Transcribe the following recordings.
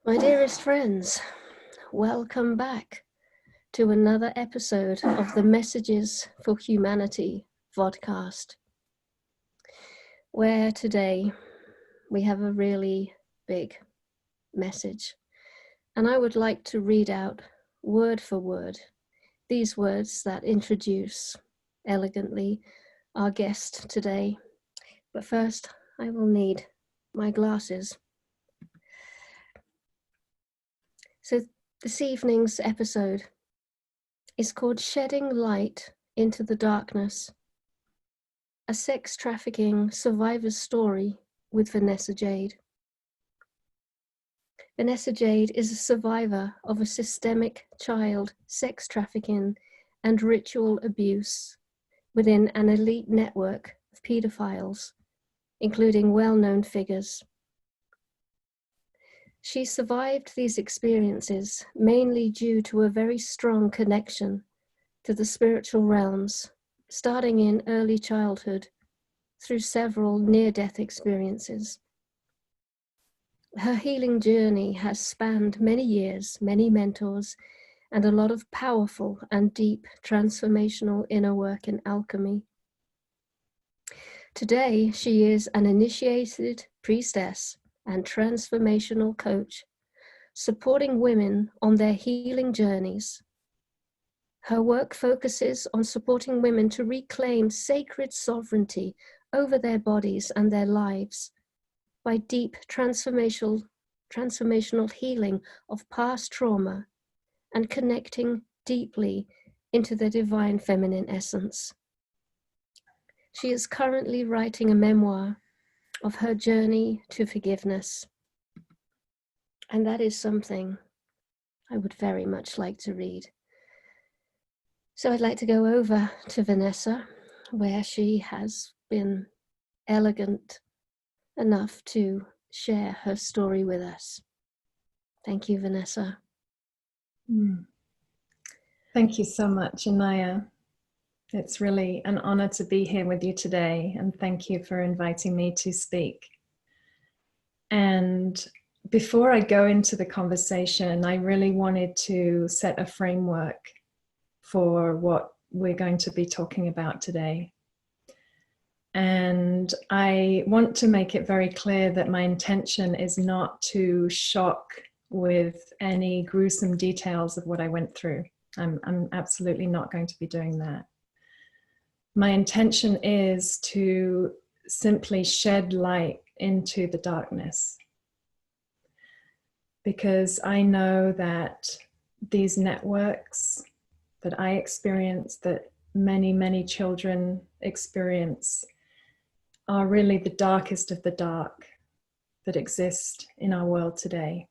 My dearest friends, welcome back to another episode of the Messages for Humanity podcast, where today we have a really big message. And I would like to read out word for word these words that introduce elegantly our guest today. But first, I will need my glasses. So this evening's episode is called Shedding Light into the Darkness, a sex trafficking survivor's story with Vanessa Jade. Vanessa Jade is a survivor of a systemic child sex trafficking and ritual abuse within an elite network of paedophiles, including well-known figures. She survived these experiences mainly due to a very strong connection to the spiritual realms, starting in early childhood through several near-death experiences. Her healing journey has spanned many years, many mentors, and a lot of powerful and deep transformational inner work in alchemy. Today, she is an initiated priestess and transformational coach, supporting women on their healing journeys. Her work focuses on supporting women to reclaim sacred sovereignty over their bodies and their lives by deep transformational healing of past trauma and connecting deeply into their divine feminine essence. She is currently writing a memoir of her journey to forgiveness. And that is something I would very much like to read. So I'd like to go over to Vanessa, where she has been elegant enough to share her story with us. Thank you, Vanessa. Thank you so much, Anaya. It's really an honor to be here with you today, and thank you for inviting me to speak. And before I go into the conversation, I really wanted to set a framework for what we're going to be talking about today. And I want to make it very clear that my intention is not to shock with any gruesome details of what I went through. I'm absolutely not going to be doing that. My intention is to simply shed light into the darkness, because I know that these networks that I experience, that many, many children experience, are really the darkest of the dark that exist in our world today.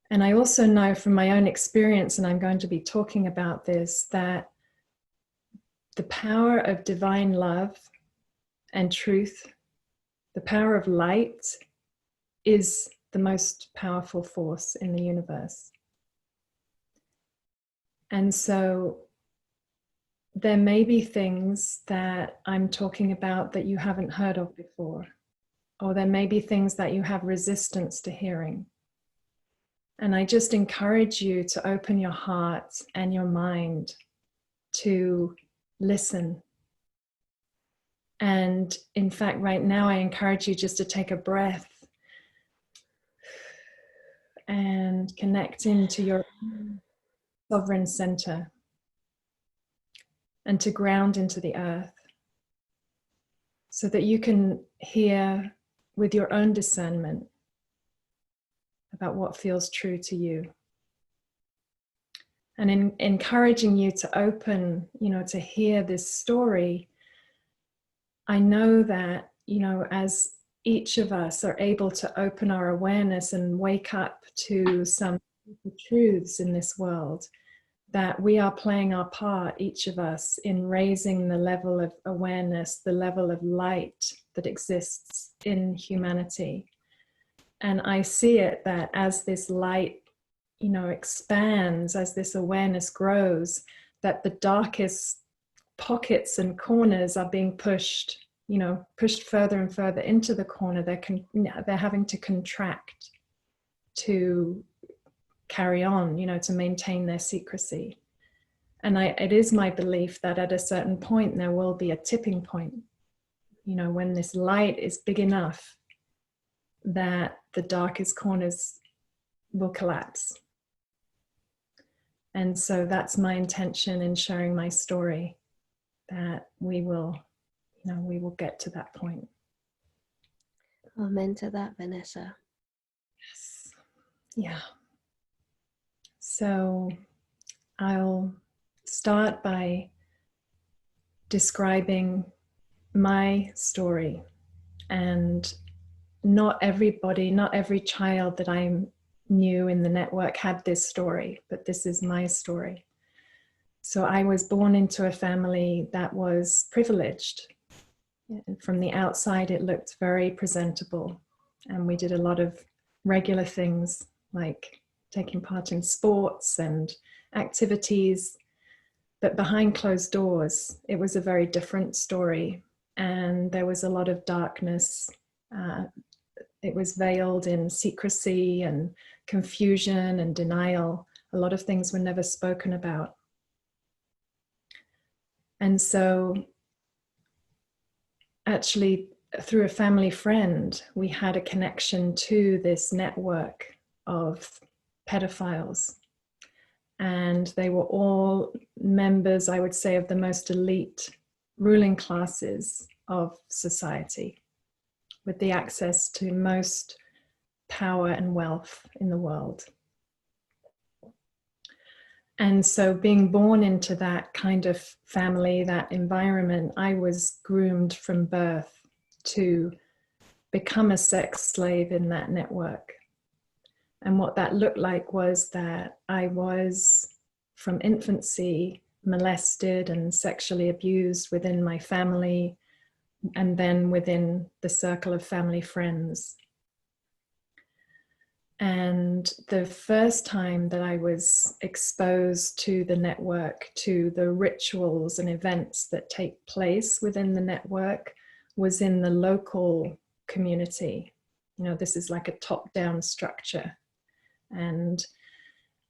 And I also know from my own experience, and I'm going to be talking about this, that the power of divine love and truth, the power of light, is the most powerful force in the universe. And so there may be things that I'm talking about that you haven't heard of before, or there may be things that you have resistance to hearing. And I just encourage you to open your heart and your mind to listen. And in fact, right now, I encourage you just to take a breath and connect into your sovereign center and to ground into the earth so that you can hear with your own discernment about what feels true to you. And in encouraging you to open, to hear this story, I know that, as each of us are able to open our awareness and wake up to some truths in this world, that we are playing our part, each of us, in raising the level of awareness, the level of light that exists in humanity. And I see it that as this light, expands, as this awareness grows, that the darkest pockets and corners are being pushed further and further into the corner. They're having to contract. to carry on, you know, to maintain their secrecy. And it is my belief that at a certain point there will be a tipping point, you know, when this light is big enough that the darkest corners will collapse. And so that's my intention in sharing my story, that we will, you know, we will get to that point. Amen to that, Vanessa. Yes. Yeah. So I'll start by describing my story. And not everybody, not every child that I knew in the network had this story, but this is my story. So I was born into a family that was privileged. From the outside, it looked very presentable. And we did a lot of regular things like taking part in sports and activities. But behind closed doors, it was a very different story. And there was a lot of darkness. It was veiled in secrecy and confusion and denial. A lot of things were never spoken about. And so actually, through a family friend, we had a connection to this network of pedophiles. And they were all members, I would say, of the most elite ruling classes of society, with the access to most power and wealth in the world. And so being born into that kind of family, that environment, I was groomed from birth to become a sex slave in that network. And what that looked like was that I was, from infancy, molested and sexually abused within my family, and then within the circle of family friends. And the first time that I was exposed to the network, to the rituals and events that take place within the network, was in the local community. You know, this is like a top-down structure. And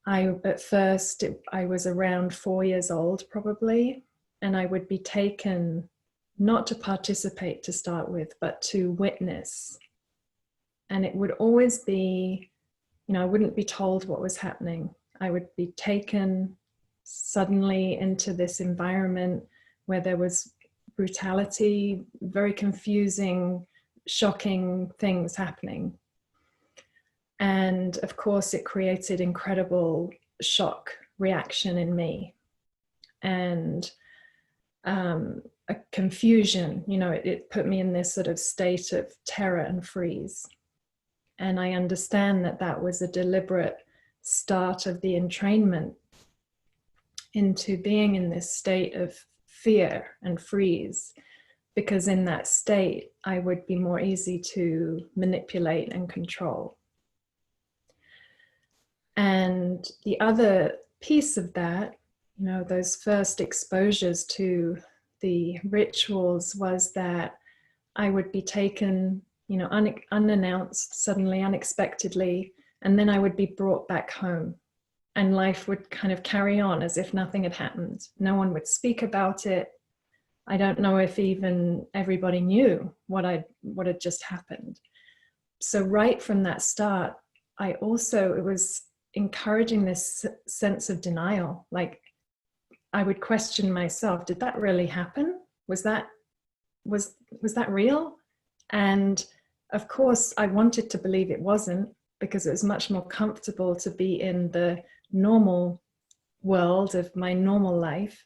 at first, I was around 4 years old probably, and I would be taken not to participate to start with, but to witness. And it would always be, you know, I wouldn't be told what was happening. I would be taken suddenly into this environment where there was brutality, very confusing, shocking things happening. And of course, it created incredible shock reaction in me. And a confusion, you know, it put me in this sort of state of terror and freeze. And I understand that that was a deliberate start of the entrainment into being in this state of fear and freeze, because in that state, I would be more easy to manipulate and control. And the other piece of that, you know, those first exposures to the rituals was that I would be taken, you know, unannounced, suddenly, unexpectedly, and then I would be brought back home, and life would kind of carry on as if nothing had happened. No one would speak about it. I don't know if even everybody knew what had just happened. So right from that start, it was encouraging this sense of denial. Like, I would question myself, did that really happen? Was that real? And of course, I wanted to believe it wasn't, because it was much more comfortable to be in the normal world of my normal life.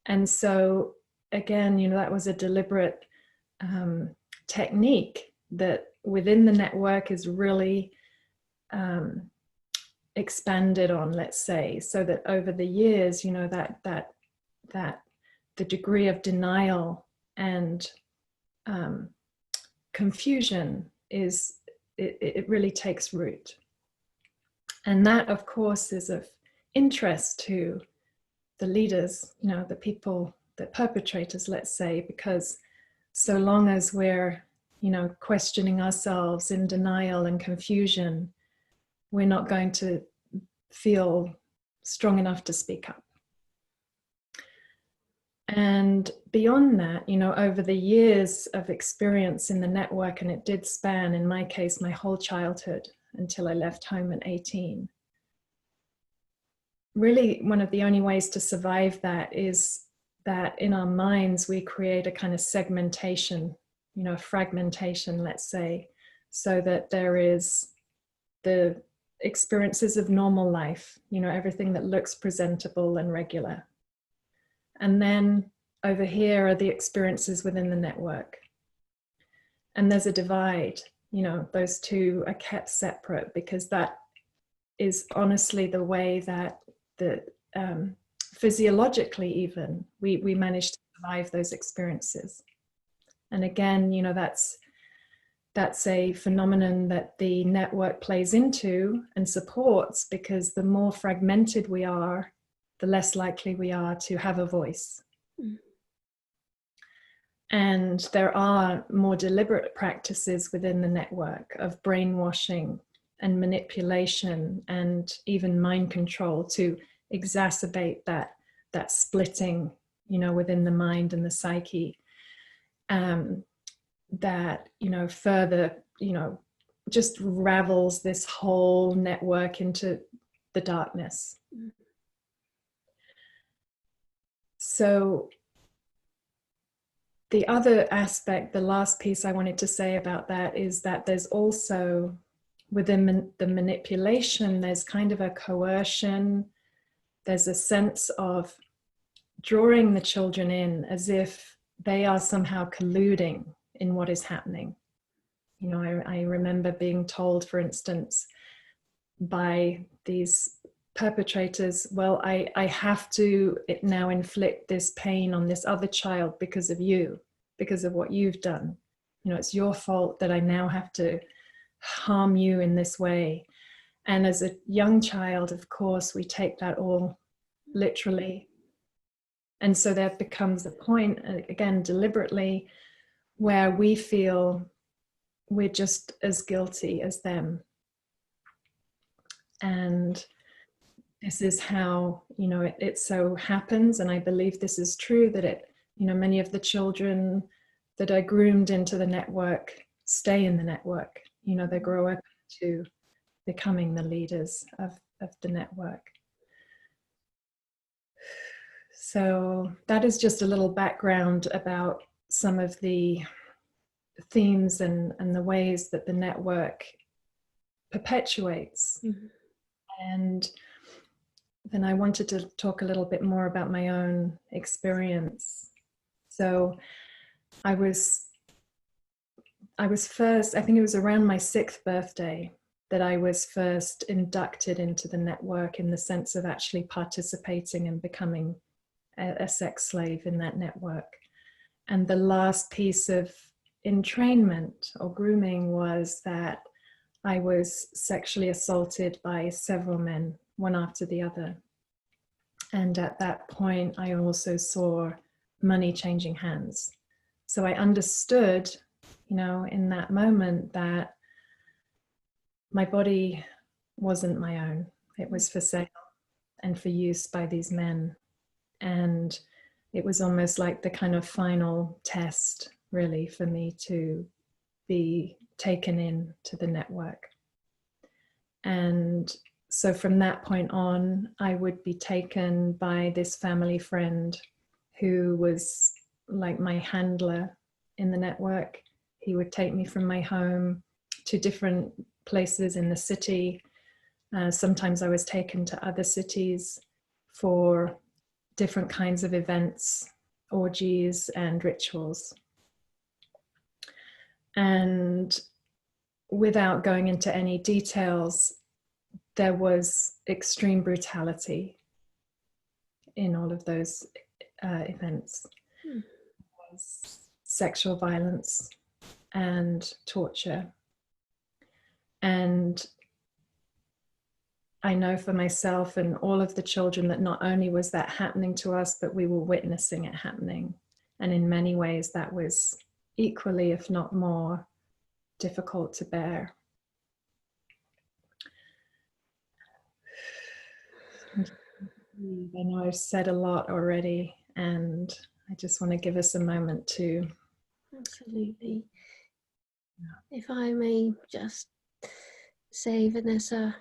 And so again, you know, that was a deliberate technique that within the network is really expanded on, let's say, so that over the years, you know, that the degree of denial and confusion it really takes root. And that, of course, is of interest to the leaders, you know, the people, the perpetrators, let's say, because so long as we're, you know, questioning ourselves in denial and confusion, we're not going to feel strong enough to speak up. And beyond that, you know, over the years of experience in the network, and it did span, in my case, my whole childhood until I left home at 18. Really, one of the only ways to survive that is that in our minds, we create a kind of segmentation, you know, fragmentation, let's say, so that there is the experiences of normal life, you know, everything that looks presentable and regular. And then over here are the experiences within the network. And there's a divide, you know, those two are kept separate, because that is honestly the way that the physiologically even we manage to survive those experiences. And again, you know, that's a phenomenon that the network plays into and supports, because the more fragmented we are, the less likely we are to have a voice. Mm. And there are more deliberate practices within the network of brainwashing and manipulation and even mind control to exacerbate that splitting, you know, within the mind and the psyche, that, you know, further, you know, just ravels this whole network into the darkness. Mm. So the other aspect, the last piece I wanted to say about that, is that there's also within the manipulation, there's kind of a coercion. There's a sense of drawing the children in as if they are somehow colluding in what is happening. You know, I remember being told, for instance, by these perpetrators, well, I have to now inflict this pain on this other child because of you, because of what you've done. You know, it's your fault that I now have to harm you in this way. And as a young child, of course, we take that all literally. And so there becomes a point, again, deliberately, where we feel we're just as guilty as them. And this is how, you know, it so happens, and I believe this is true, that it, you know, many of the children that are groomed into the network stay in the network. You know, they grow up to becoming the leaders of the network. So that is just a little background about some of the themes and the ways that the network perpetuates. Mm-hmm. And then I wanted to talk a little bit more about my own experience. So I was first, I think it was around my 6th birthday, that I was first inducted into the network, in the sense of actually participating and becoming a sex slave in that network. And the last piece of entrainment or grooming was that I was sexually assaulted by several men, one after the other. And at that point, I also saw money changing hands. So I understood, you know, in that moment, that my body wasn't my own. It was for sale and for use by these men. And it was almost like the kind of final test, really, for me to be taken in to the network. And so from that point on, I would be taken by this family friend who was like my handler in the network. He would take me from my home to different places in the city. Sometimes I was taken to other cities for different kinds of events, orgies, and rituals. And without going into any details, there was extreme brutality in all of those events. There was sexual violence and torture. And I know for myself and all of the children that not only was that happening to us, but we were witnessing it happening. And in many ways, that was equally, if not more, difficult to bear. I know I've said a lot already, and I just want to give us a moment to. Absolutely. If I may just say, Vanessa,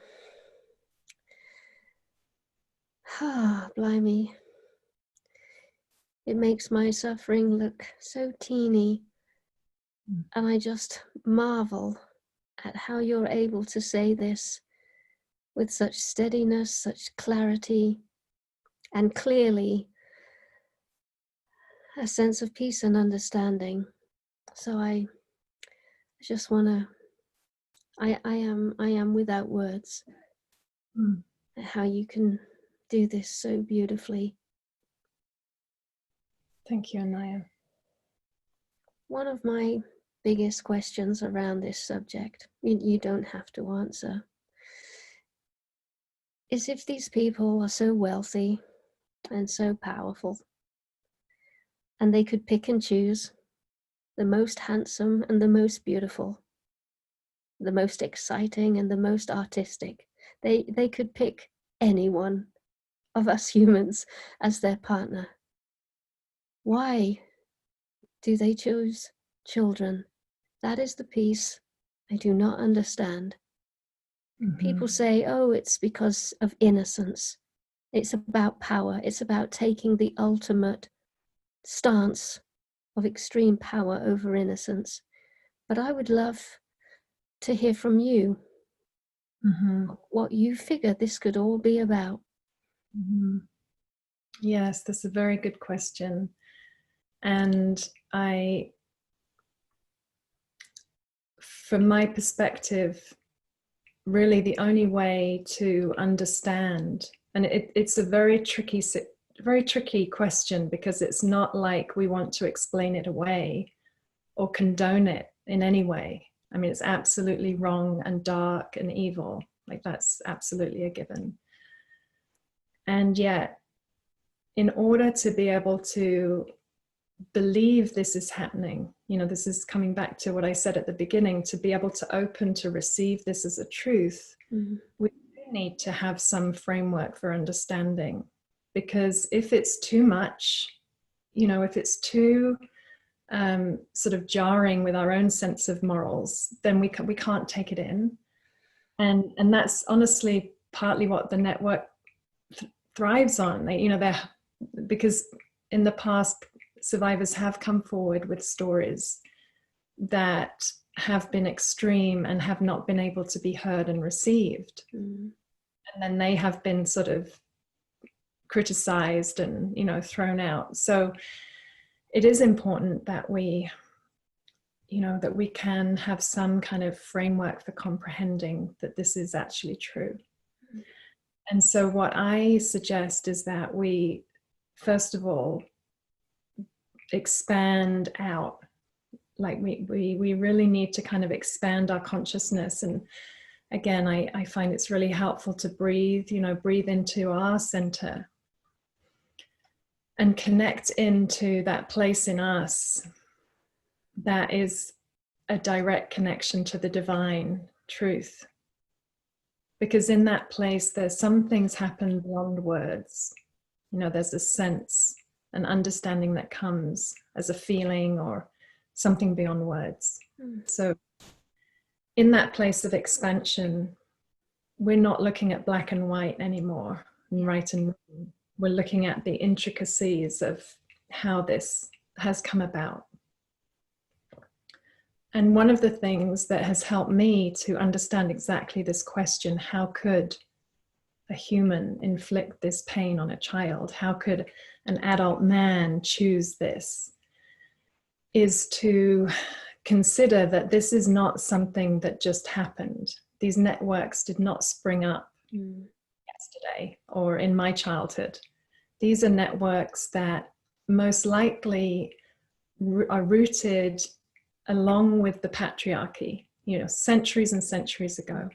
blimey, it makes my suffering look so teeny, and I just marvel at how you're able to say this with such steadiness, such clarity, and clearly a sense of peace and understanding. So I just want to, I am without words at how you can do this so beautifully. Thank you, Anaya. One of my biggest questions around this subject, you don't have to answer, is if these people are so wealthy and so powerful, and they could pick and choose the most handsome and the most beautiful, the most exciting and the most artistic, they could pick any one of us humans as their partner. Why do they choose children? That is the piece I do not understand. People say, oh, it's because of innocence. It's about power. It's about taking the ultimate stance of extreme power over innocence. But I would love to hear from you what you figure this could all be about. Yes, that's a very good question. And from my perspective, really the only way to understand, and it's a very tricky question, because it's not like we want to explain it away or condone it in any way. I mean, it's absolutely wrong and dark and evil. Like, that's absolutely a given. And yet, in order to be able to believe this is happening, this is coming back to what I said at the beginning, to be able to open to receive this as a truth, we need to have some framework for understanding. Because if it's too much, if it's too sort of jarring with our own sense of morals, then we can't take it in. And that's honestly partly what the network thrives on. Because in the past, survivors have come forward with stories that have been extreme and have not been able to be heard and received. And then they have been sort of criticized and, thrown out. So it is important that we can have some kind of framework for comprehending that this is actually true. And so what I suggest is that we, first of all, expand out. Like we really need to kind of expand our consciousness. And again, I find it's really helpful to breathe into our center and connect into that place in us that is a direct connection to the divine truth. Because in that place, there's some things happen beyond words. There's a sense, an understanding that comes as a feeling or something beyond words. So in that place of expansion, we're not looking at black and white anymore, and right and wrong. We're looking at the intricacies of how this has come about. And one of the things that has helped me to understand exactly this question, how could a human inflict this pain on a child? How could an adult man choose this? Is to consider that this is not something that just happened. These networks did not spring up yesterday or in my childhood. These are networks that most likely are rooted along with the patriarchy, centuries and centuries ago.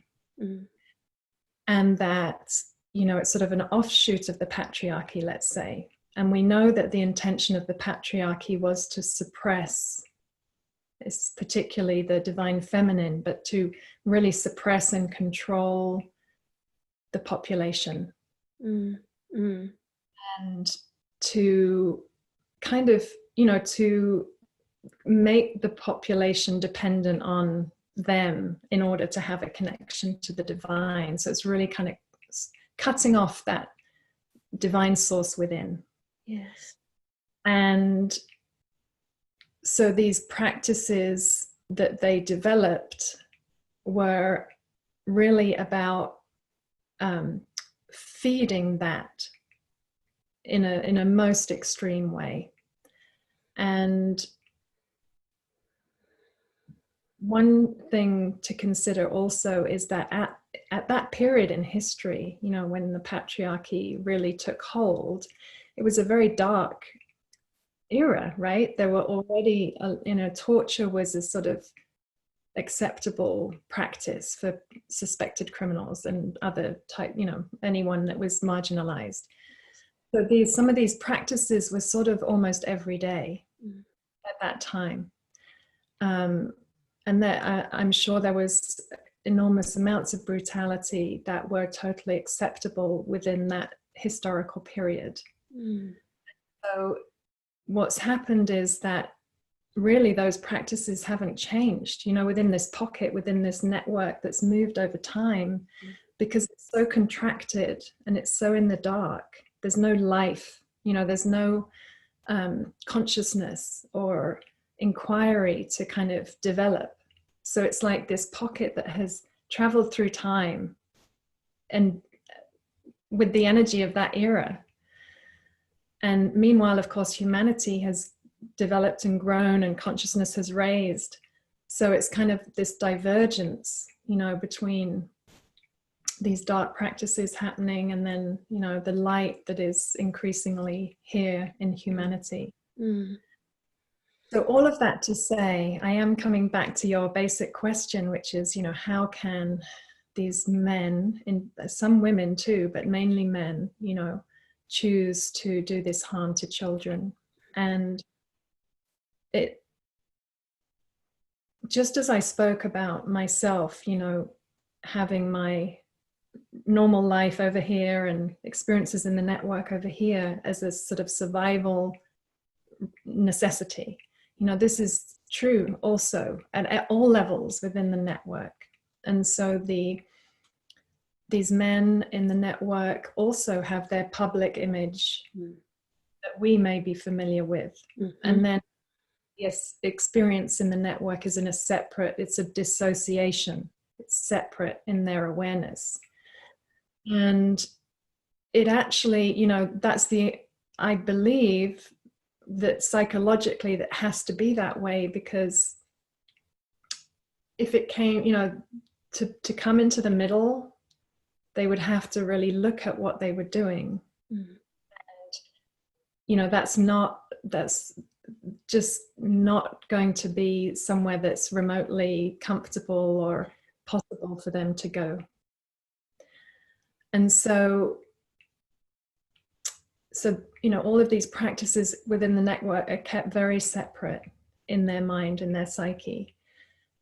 And that, it's sort of an offshoot of the patriarchy, let's say. And we know that the intention of the patriarchy was to suppress, particularly the divine feminine, but to really suppress and control the population. and to kind of, to make the population dependent on them in order to have a connection to the divine. So it's really kind of cutting off that divine source within. Yes. And so these practices that they developed were really about feeding that in a most extreme way. And one thing to consider also is that at that period in history, when the patriarchy really took hold, it was a very dark era, right? There were already, torture was a sort of acceptable practice for suspected criminals and other type, anyone that was marginalized. So some of these practices were sort of almost every day at that time. And that I'm sure there was enormous amounts of brutality that were totally acceptable within that historical period. So what's happened is that really those practices haven't changed, within this pocket, within this network that's moved over time, because it's so contracted and it's so in the dark. There's no life, there's no consciousness or inquiry to kind of develop. So it's like this pocket that has traveled through time and with the energy of that era. And meanwhile, of course, humanity has developed and grown and consciousness has raised. So it's kind of this divergence, between these dark practices happening and then, the light that is increasingly here in humanity. So all of that to say, I am coming back to your basic question, which is, how can these men, and some women too, but mainly men, choose to do this harm to children? And it, just as I spoke about myself, having my normal life over here and experiences in the network over here as a sort of survival necessity, this is true also at all levels within the network. And so these men in the network also have their public image that we may be familiar with. And then yes, experience in the network is it's a dissociation. It's separate in their awareness. And it actually, I believe that psychologically that has to be that way, because if it came, to come into the middle, they would have to really look at what they were doing. And, that's just not going to be somewhere that's remotely comfortable or possible for them to go. And so all of these practices within the network are kept very separate in their mind and their psyche.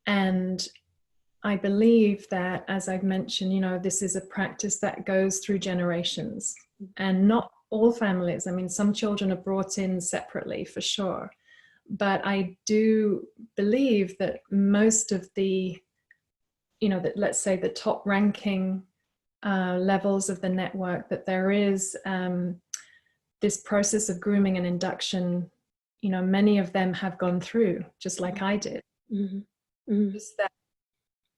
And I believe that, as I've mentioned, this is a practice that goes through generations, and not all families. I mean, some children are brought in separately for sure, but I do believe that most of the, that let's say the top ranking levels of the network, that there is this process of grooming and induction, many of them have gone through, just like I did. Just that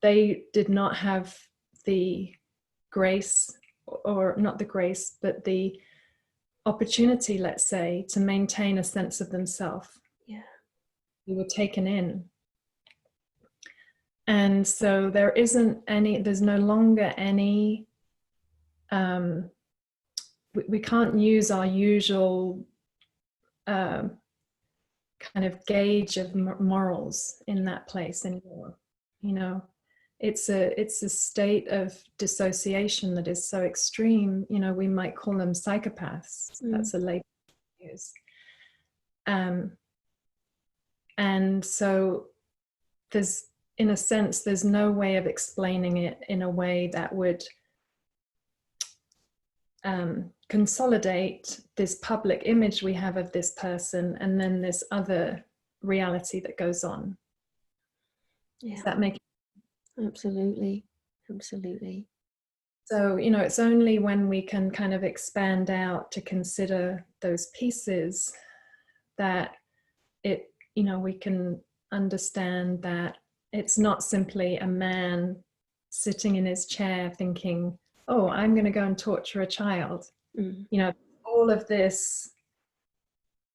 they did not have the grace, or not the grace, but the opportunity, let's say, to maintain a sense of themselves. Yeah. They were taken in. And so there's no longer any, we can't use our usual kind of gauge of morals in that place anymore. It's a state of dissociation that is so extreme. We might call them psychopaths. That's a label we use. And so in a sense, there's no way of explaining it in a way that would consolidate this public image we have of this person and then this other reality that goes on. Yeah. Does that make sense? Absolutely. Absolutely. So, you know, it's only when we can kind of expand out to consider those pieces that it, you know, we can understand that it's not simply a man sitting in his chair thinking, oh, I'm going to go and torture a child. Mm. You know, all of this,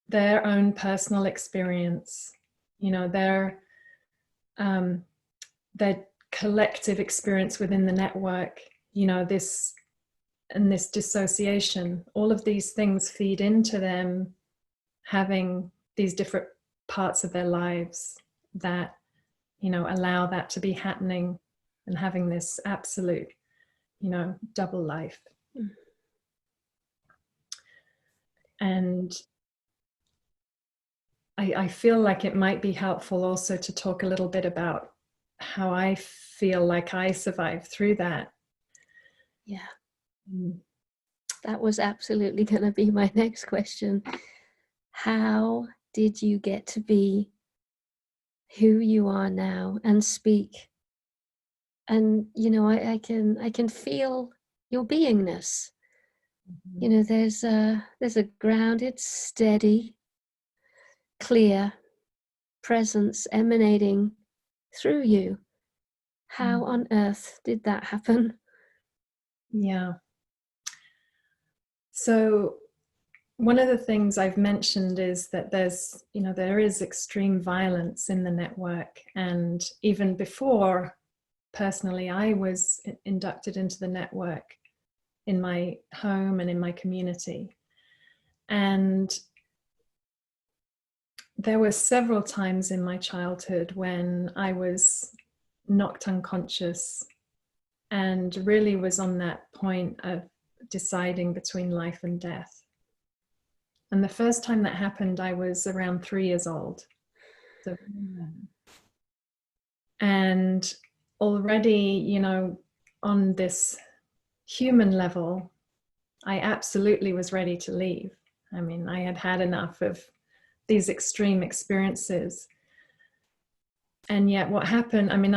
their own personal experience, you know, their collective experience within the network, you know, this and this dissociation, all of these things feed into them having these different parts of their lives that, you know, allow that to be happening and having this absolute, you know, double life. Mm. And I feel like it might be helpful also to talk a little bit about how I feel like I survived through that. Yeah. That was absolutely going to be my next question. How did you get to be who you are now and speak? And, you know, I can feel your beingness. You know, there's a grounded, steady, clear presence emanating through you. How on earth did that happen? Yeah. So one of the things I've mentioned is that there's, you know, there is extreme violence in the network. And even before, personally, I was inducted into the network in my home and in my community. And there were several times in my childhood when I was knocked unconscious and really was on that point of deciding between life and death. And the first time that happened, I was around 3 years old. So, and already, you know, on this human level, I absolutely was ready to leave. I mean, I had had enough of these extreme experiences. And yet what happened, I mean,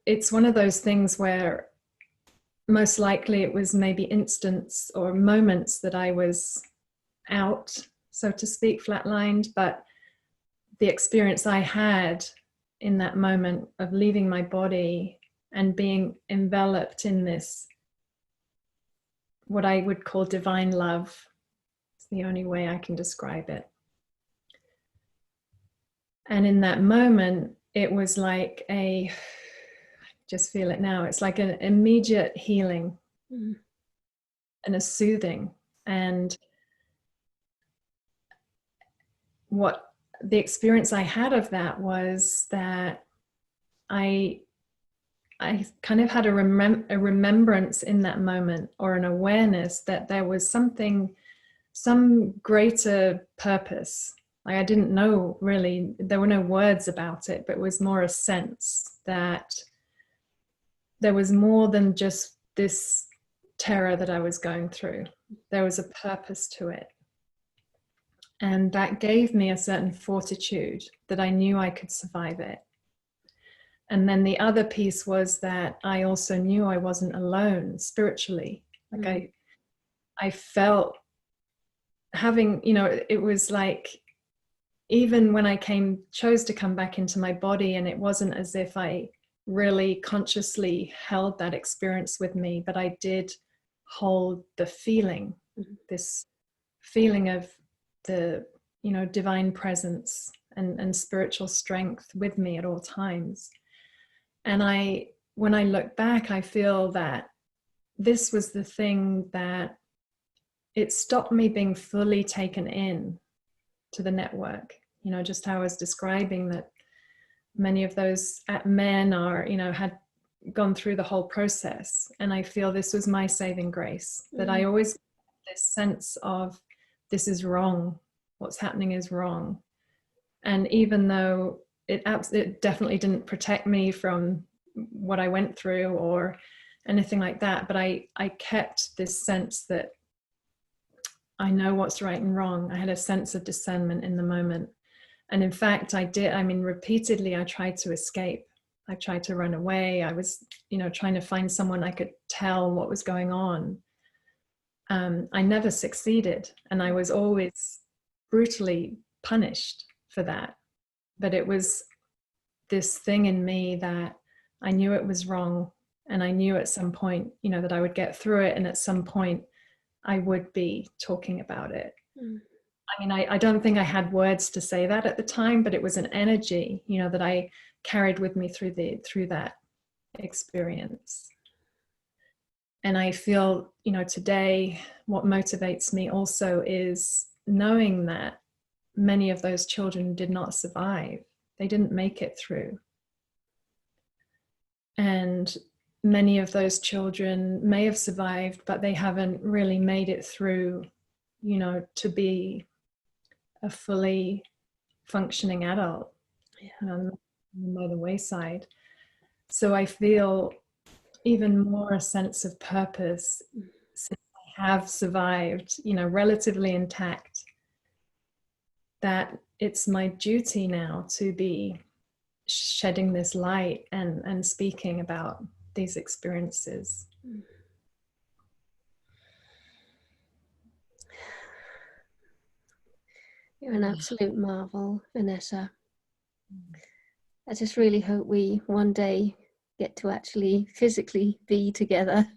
it's one of those things where most likely it was maybe instants or moments that I was out, so to speak, flatlined, but the experience I had in that moment of leaving my body and being enveloped in this, what I would call divine love, it's the only way I can describe it. And in that moment, it was like just feel it now, it's like an immediate healing and a soothing. And what the experience I had of that was that I kind of had a remembrance in that moment, or an awareness that there was something, some greater purpose. Like, I didn't know really, there were no words about it, but it was more a sense that there was more than just this terror that I was going through. There was a purpose to it. And that gave me a certain fortitude that I knew I could survive it. And then the other piece was that I also knew I wasn't alone spiritually. Like I felt having, you know, it was like, even when I chose to come back into my body, and it wasn't as if I really consciously held that experience with me, but I did hold the feeling, this feeling of the, you know, divine presence and spiritual strength with me at all times. And when I look back, I feel that this was the thing that it stopped me being fully taken in to the network. You know, just how I was describing that many of those men are, you know, had gone through the whole process. And I feel this was my saving grace, that I always had this sense of, this is wrong. What's happening is wrong. And even though it definitely didn't protect me from what I went through or anything like that, but I kept this sense that I know what's right and wrong. I had a sense of discernment in the moment. And in fact, repeatedly I tried to escape. I tried to run away. I was, trying to find someone I could tell what was going on. I never succeeded, and I was always brutally punished for that. But it was this thing in me that I knew it was wrong, and I knew at some point, that I would get through it, and at some point I would be talking about it. I don't think I had words to say that at the time, but it was an energy, that I carried with me through that experience. And I feel, today, what motivates me also is knowing that many of those children did not survive. They didn't make it through. And many of those children may have survived, but they haven't really made it through, to be a fully functioning adult, by the wayside. So I feel even more a sense of purpose since I have survived, relatively intact, that it's my duty now to be shedding this light and speaking about these experiences. You're an absolute marvel, Vanessa. I just really hope we one day get to actually physically be together.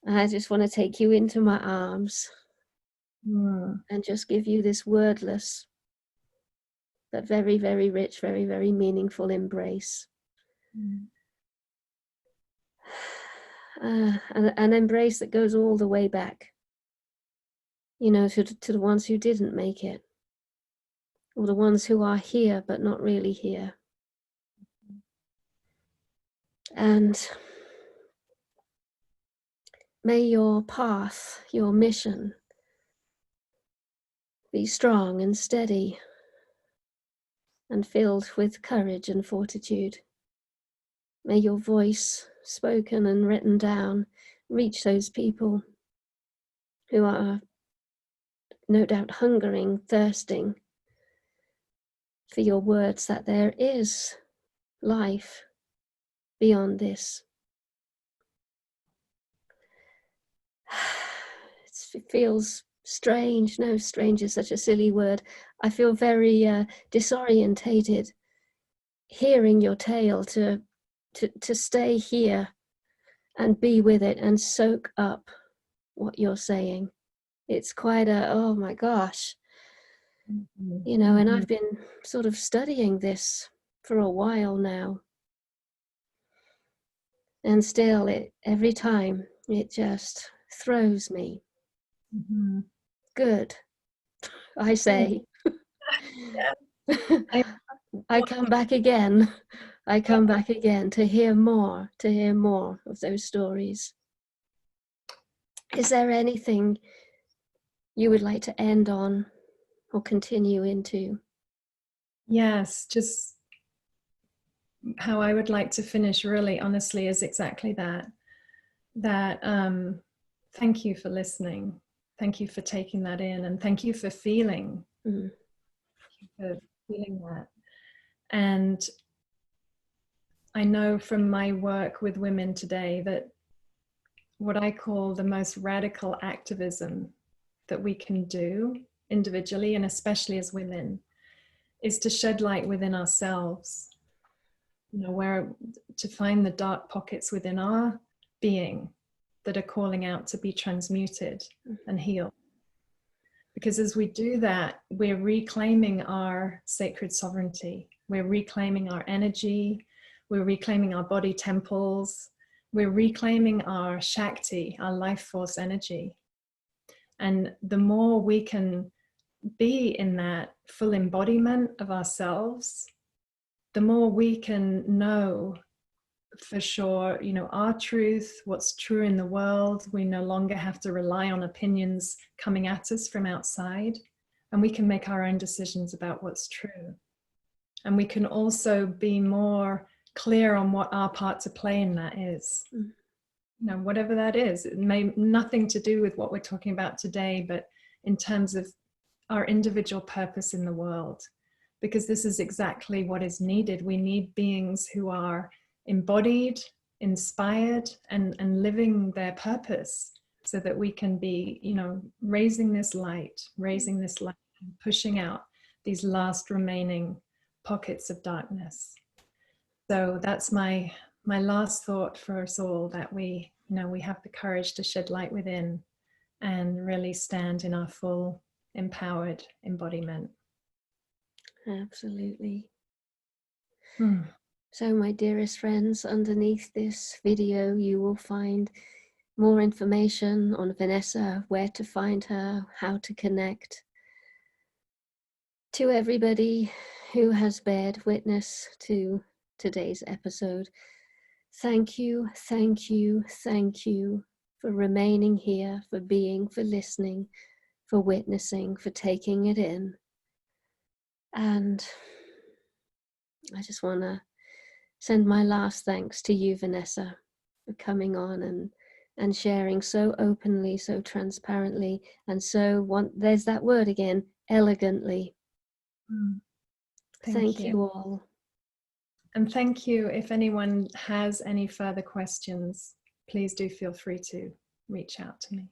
I just want to take you into my arms and just give you this wordless but very, very rich, very, very meaningful embrace. An embrace that goes all the way back, to the ones who didn't make it, or the ones who are here but not really here. And may your path, your mission, be strong and steady and filled with courage and fortitude. May your voice, spoken and written down, reach those people who are no doubt hungering, thirsting for your words, that there is life beyond this. It feels strange. No, strange is such a silly word. I feel very disorientated hearing your tale, to stay here and be with it and soak up what you're saying. It's quite oh my gosh, and I've been sort of studying this for a while now, and still every time it just throws me. Good, I say. I come back again. I come back again to hear more of those stories. Is there anything you would like to end on or continue into? Yes, just how I would like to finish, really honestly, is exactly that thank you for listening, thank you for taking that in, and thank you for feeling that. And I know from my work with women today that what I call the most radical activism that we can do individually, and especially as women, is to shed light within ourselves, where to find the dark pockets within our being that are calling out to be transmuted and healed. Because as we do that, we're reclaiming our sacred sovereignty, we're reclaiming our energy, we're reclaiming our body temples, we're reclaiming our Shakti, our life force energy. And the more we can be in that full embodiment of ourselves, the more we can know for sure, our truth, what's true in the world. We no longer have to rely on opinions coming at us from outside, and we can make our own decisions about what's true. And we can also be more clear on what our part to play in that is. whatever that is. It may nothing to do with what we're talking about today, but in terms of our individual purpose in the world, because this is exactly what is needed. We need beings who are embodied, inspired, and living their purpose, so that we can be, raising this light, and pushing out these last remaining pockets of darkness. So that's my last thought for us all, that we have the courage to shed light within and really stand in our full empowered embodiment. Absolutely. Hmm. So, my dearest friends, underneath this video, you will find more information on Vanessa, where to find her, how to connect. To everybody who has bared witness to today's episode, thank you, thank you, thank you for remaining here, for being, for listening, for witnessing, for taking it in. And I just want to send my last thanks to you, Vanessa, for coming on and sharing so openly, so transparently, and there's that word again, elegantly. Thank you all. And thank you. If anyone has any further questions, please do feel free to reach out to me.